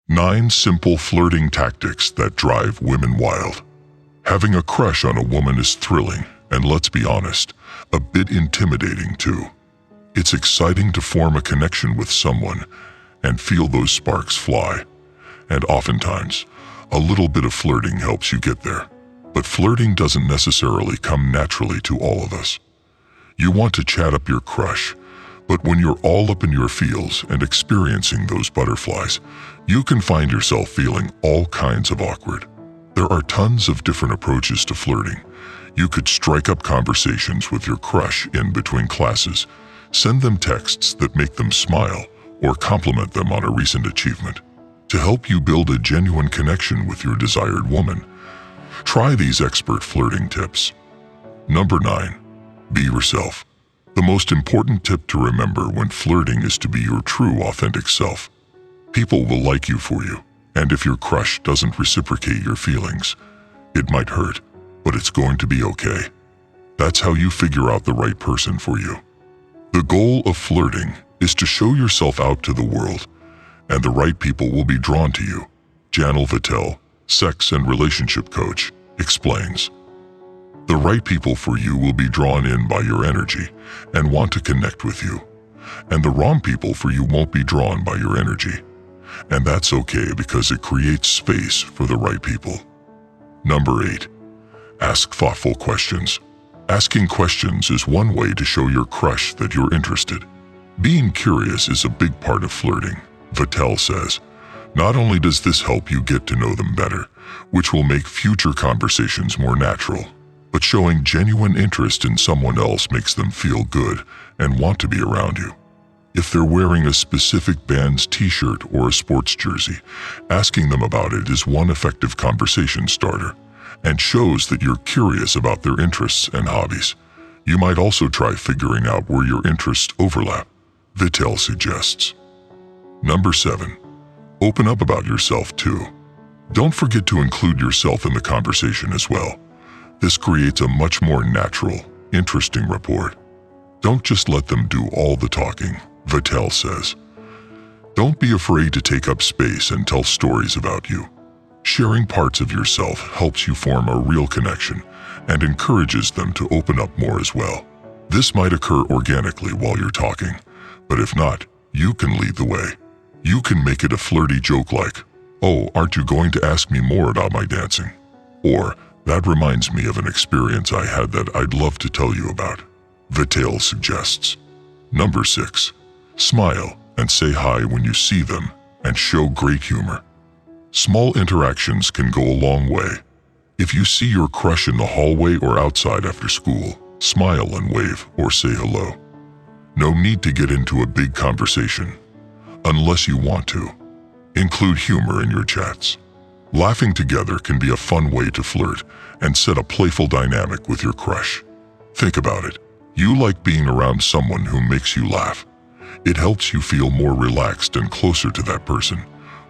9 simple flirting tactics that drive women wild. Having a crush on a woman is thrilling, and let's be honest, a bit intimidating too. It's exciting to form a connection with someone and feel those sparks fly. And oftentimes, a little bit of flirting helps you get there. But flirting doesn't necessarily come naturally to all of us. You want to chat up your crush, but when you're all up in your feels and experiencing those butterflies, you can find yourself feeling all kinds of awkward. There are tons of different approaches to flirting. You could strike up conversations with your crush in between classes, send them texts that make them smile, or compliment them on a recent achievement. To help you build a genuine connection with your desired woman, try these expert flirting tips. Number 9. Be yourself. The most important tip to remember when flirting is to be your true, authentic self. People will like you for you, and if your crush doesn't reciprocate your feelings, it might hurt, but it's going to be okay. That's how you figure out the right person for you. The goal of flirting is to show yourself out to the world, and the right people will be drawn to you. Janelle Vittel, sex and relationship coach, explains. The right people for you will be drawn in by your energy and want to connect with you. And the wrong people for you won't be drawn by your energy. And that's okay because it creates space for the right people. Number 8. Ask thoughtful questions. Asking questions is one way to show your crush that you're interested. Being curious is a big part of flirting, Vittel says. Not only does this help you get to know them better, which will make future conversations more natural, but showing genuine interest in someone else makes them feel good and want to be around you. If they're wearing a specific band's t-shirt or a sports jersey, asking them about it is one effective conversation starter and shows that you're curious about their interests and hobbies. You might also try figuring out where your interests overlap, Vittel suggests. Number 7. Open up about yourself too. Don't forget to include yourself in the conversation as well. This creates a much more natural, interesting rapport. Don't just let them do all the talking, Vittel says. Don't be afraid to take up space and tell stories about you. Sharing parts of yourself helps you form a real connection and encourages them to open up more as well. This might occur organically while you're talking, but if not, you can lead the way. You can make it a flirty joke like, "Oh, aren't you going to ask me more about my dancing?" Or, "That reminds me of an experience I had that I'd love to tell you about," Vittel suggests. Number 6. Smile and say hi when you see them and show great humor. Small interactions can go a long way. If you see your crush in the hallway or outside after school, smile and wave or say hello. No need to get into a big conversation, unless you want to. Include humor in your chats. Laughing together can be a fun way to flirt and set a playful dynamic with your crush. Think about it. You like being around someone who makes you laugh. It helps you feel more relaxed and closer to that person.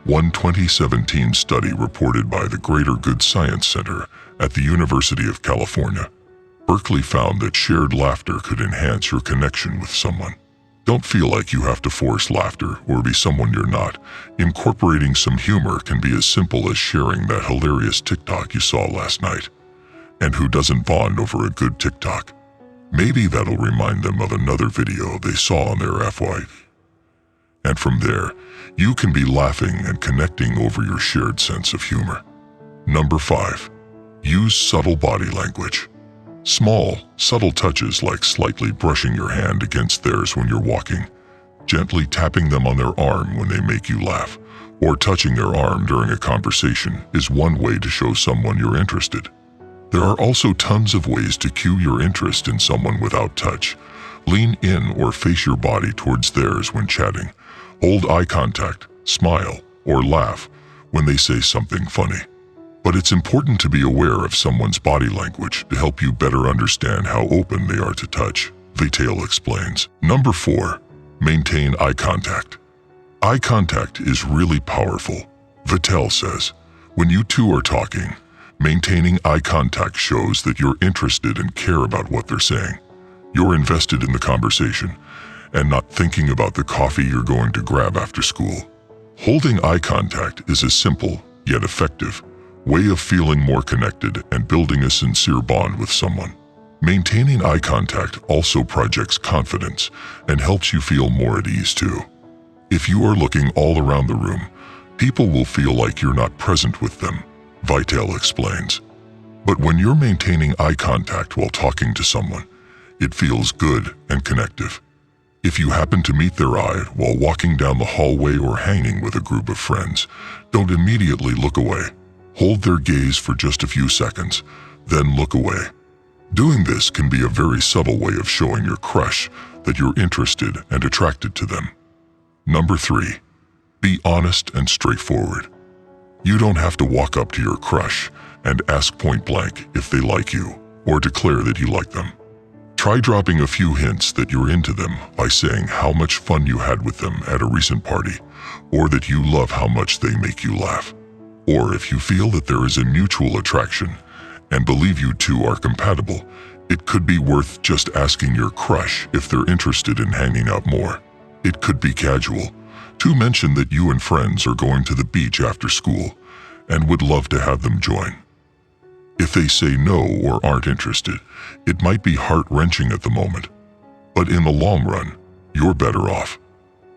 One 2017 study reported by the Greater Good Science Center at the University of California, Berkeley found that shared laughter could enhance your connection with someone. Don't feel like you have to force laughter or be someone you're not. Incorporating some humor can be as simple as sharing that hilarious TikTok you saw last night. And who doesn't bond over a good TikTok? Maybe that'll remind them of another video they saw on their FY. And from there, you can be laughing and connecting over your shared sense of humor. Number 5. Use subtle body language. Small, subtle touches like slightly brushing your hand against theirs when you're walking, gently tapping them on their arm when they make you laugh, or touching their arm during a conversation is one way to show someone you're interested. There are also tons of ways to cue your interest in someone without touch. Lean in or face your body towards theirs when chatting. Hold eye contact, smile, or laugh when they say something funny. But it's important to be aware of someone's body language to help you better understand how open they are to touch, Vittel explains. Number 4. Maintain eye contact. Eye contact is really powerful, Vittel says. When you two are talking, maintaining eye contact shows that you're interested and care about what they're saying. You're invested in the conversation and not thinking about the coffee you're going to grab after school. Holding eye contact is a simple, yet effective, way of feeling more connected and building a sincere bond with someone. Maintaining eye contact also projects confidence and helps you feel more at ease too. If you are looking all around the room, people will feel like you're not present with them, Vitale explains. But when you're maintaining eye contact while talking to someone, it feels good and connective. If you happen to meet their eye while walking down the hallway or hanging with a group of friends, don't immediately look away. Hold their gaze for just a few seconds, then look away. Doing this can be a very subtle way of showing your crush that you're interested and attracted to them. Number 3. Be honest and straightforward. You don't have to walk up to your crush and ask point blank if they like you or declare that you like them. Try dropping a few hints that you're into them by saying how much fun you had with them at a recent party, or that you love how much they make you laugh. Or if you feel that there is a mutual attraction and believe you two are compatible, it could be worth just asking your crush if they're interested in hanging out more. It could be casual to mention that you and friends are going to the beach after school and would love to have them join. If they say no or aren't interested, it might be heart-wrenching at the moment, but in the long run, you're better off.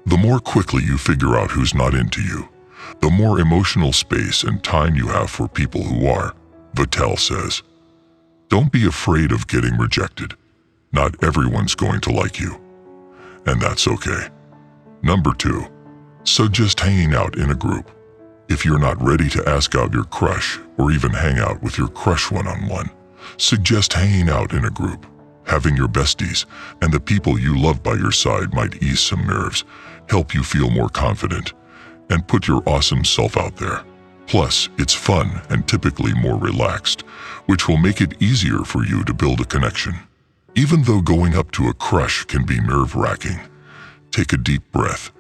The more quickly you figure out who's not into you, the more emotional space and time you have for people who are, Vitale says. Don't be afraid of getting rejected. Not everyone's going to like you, and that's okay. Number 2. Suggest hanging out in a group. If you're not ready to ask out your crush or even hang out with your crush one-on-one, suggest hanging out in a group. Having your besties and the people you love by your side might ease some nerves, help you feel more confident, and put your awesome self out there. Plus, it's fun and typically more relaxed, which will make it easier for you to build a connection. Even though going up to a crush can be nerve-wracking, take a deep breath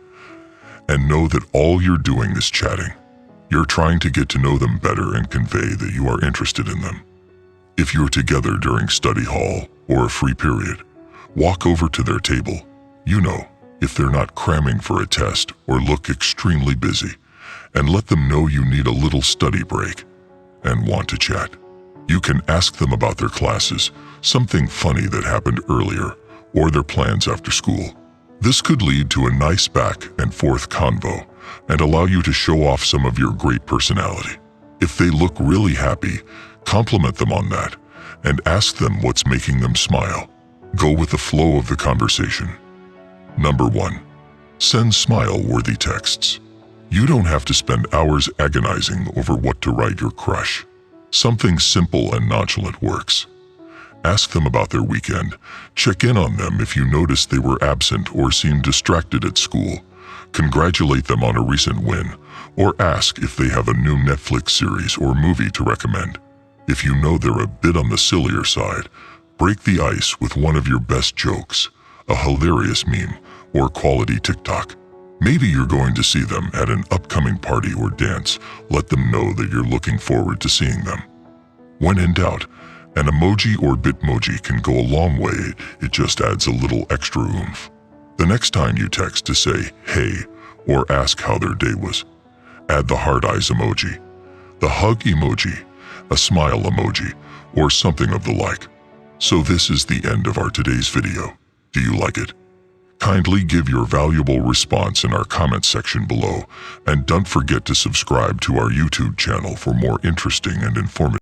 and know that all you're doing is chatting. You're trying to get to know them better and convey that you are interested in them. If you're together during study hall or a free period, walk over to their table. If they're not cramming for a test or look extremely busy, and let them know you need a little study break and want to chat. You can ask them about their classes, something funny that happened earlier, or their plans after school. This could lead to a nice back and forth convo and allow you to show off some of your great personality. If they look really happy, compliment them on that and ask them what's making them smile. Go with the flow of the conversation. Number 1. Send smile-worthy texts. You don't have to spend hours agonizing over what to write your crush. Something simple and nonchalant works. Ask them about their weekend. Check in on them if you notice they were absent or seemed distracted at school. Congratulate them on a recent win, or ask if they have a new Netflix series or movie to recommend. If you know they're a bit on the sillier side, break the ice with one of your best jokes, a hilarious meme, or quality TikTok. Maybe you're going to see them at an upcoming party or dance. Let them know that you're looking forward to seeing them. When in doubt, an emoji or bitmoji can go a long way. It just adds a little extra oomph. The next time you text to say, hey, or ask how their day was, add the heart eyes emoji, the hug emoji, a smile emoji, or something of the like. So this is the end of our today's video. Do you like it? Kindly give your valuable response in our comment section below, and don't forget to subscribe to our YouTube channel for more interesting and informative